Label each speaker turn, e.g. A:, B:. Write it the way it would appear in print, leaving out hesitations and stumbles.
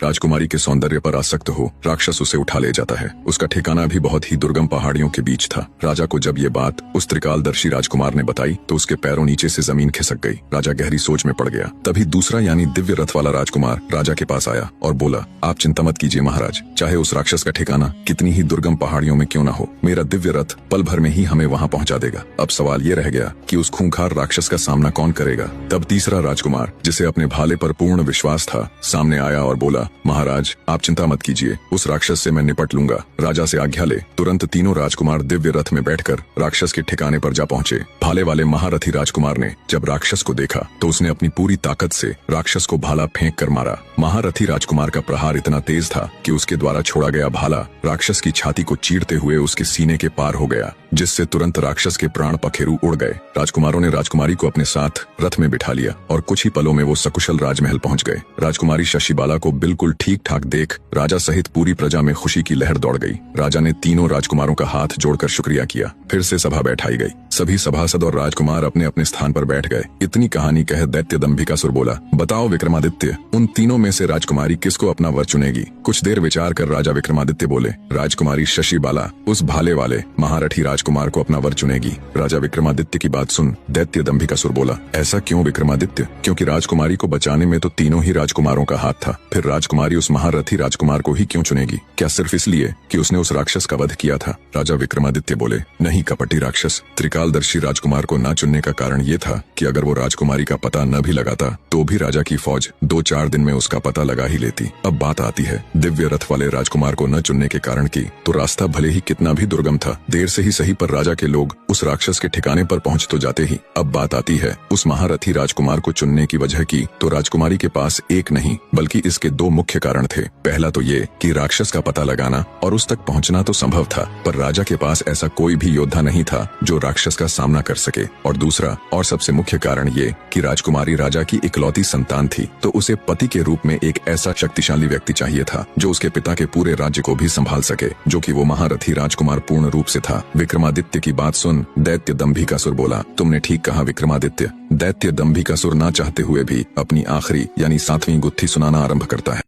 A: राजकुमारी के सौंदर्य पर आसक्त हो राक्षस उसे उठा ले जाता है। उसका ठिकाना भी बहुत ही दुर्गम पहाड़ियों के बीच था। राजा को जब ये बात उस त्रिकालदर्शी राजकुमार ने बताई तो उसके पैरों नीचे से जमीन खिसक गई। राजा गहरी सोच में पड़ गया। तभी दूसरा यानी दिव्य रथ वाला राजकुमार राजा के पास आया और बोला, आप चिंता मत कीजिए महाराज, चाहे उस राक्षस का ठिकाना कितनी ही दुर्गम पहाड़ियों में क्यों न हो, मेरा दिव्य रथ पल भर में ही हमें वहाँ पहुँचा देगा। अब सवाल ये रह गया कि उस खूंखार राक्षस का सामना कौन करेगा। तब तीसरा राजकुमार, जिसे अपने भाले पर पूर्ण विश्वास था, सामने आया और बोला, महाराज आप चिंता मत कीजिए, उस राक्षस से मैं निपट लूंगा। राजा से आज्ञा ले। तुरंत तीनों राजकुमार दिव्य रथ में बैठकर राक्षस के ठिकाने पर जा पहुंचे। भाले वाले महारथी राजकुमार ने जब राक्षस को देखा तो उसने अपनी पूरी ताकत से राक्षस को भाला फेंक कर मारा। महारथी राजकुमार का प्रहार इतना तेज था कि उसके द्वारा छोड़ा गया भाला राक्षस की छाती को चीरते हुए उसके सीने के पार हो गया, जिससे तुरंत राक्षस के प्राण पखेरु उड़ गए। राजकुमारों ने राजकुमारी को अपने साथ रथ में बिठा लिया और कुछ ही पलों में वो सकुशल राजमहल पहुंच गए। राजकुमारी शशिबाला को बिल्कुल ठीक ठाक देख राजा सहित पूरी प्रजा में खुशी की लहर दौड़ गई। राजा ने तीनों राजकुमारों का हाथ जोड़कर शुक्रिया किया। फिर से सभा बैठाई गई। सभी सभासद और राजकुमार अपने अपने स्थान पर बैठ गए। इतनी कहानी कह दैत्य दंभिकासुर बोला, बताओ विक्रमादित्य, उन तीनों में से राजकुमारी किसको अपना वर चुनेगी। कुछ देर विचार कर राजा विक्रमादित्य बोले, राजकुमारी शशिबाला उस भाले वाले महारथी राजकुमार को अपना वर चुनेगी। राजा विक्रमादित्य की बात सुन दैत्य दंभिकासुर बोला, ऐसा क्यों विक्रमादित्य? क्योंकि राजकुमारी को बचाने में तो तीनों ही राजकुमारों का हाथ था, फिर राजकुमारी उस महारथी राजकुमार को ही क्यों चुनेगी? क्या सिर्फ इसलिए कि उसने उस राक्षस का वध किया था? राजा विक्रमादित्य बोले, नहीं कपटी राक्षस, त्रिकालदर्शी राजकुमार को न चुनने का कारण ये था कि अगर वो राजकुमारी का पता न भी लगाता तो भी राजा की फौज 2-4 दिन में उसका पता लगा ही लेती। अब बात आती है दिव्य रथ वाले राजकुमार को न चुनने के कारण की, तो रास्ता भले ही कितना भी दुर्गम था, देर से ही सही पर राजा के लोग उस राक्षस के ठिकाने पर पहुंच तो जाते ही। अब बात आती है उस महारथी राजकुमार को चुनने की वजह की, तो राजकुमारी के पास एक नहीं बल्कि इसके 2 मुख्य कारण थे। पहला तो ये कि राक्षस का पता लगाना और उस तक पहुंचना तो संभव था, पर राजा के पास ऐसा कोई भी योद्धा नहीं था जो राक्षस का सामना कर सके। और दूसरा और सबसे मुख्य कारण ये कि राजकुमारी राजा की इकलौती संतान थी, तो उसे पति के रूप में एक ऐसा शक्तिशाली व्यक्ति चाहिए था जो उसके पिता के पूरे राज्य को भी संभाल सके, जो कि वो महारथी राजकुमार पूर्ण रूप से था। विक्रमादित्य की बात सुन दैत्य दंभिकासुर बोला, तुमने ठीक कहा विक्रमादित्य। दैत्य दंभिकासुर ना चाहते हुए भी अपनी आखिरी यानी 7वीं गुत्थी सुनाना आरंभ करता है।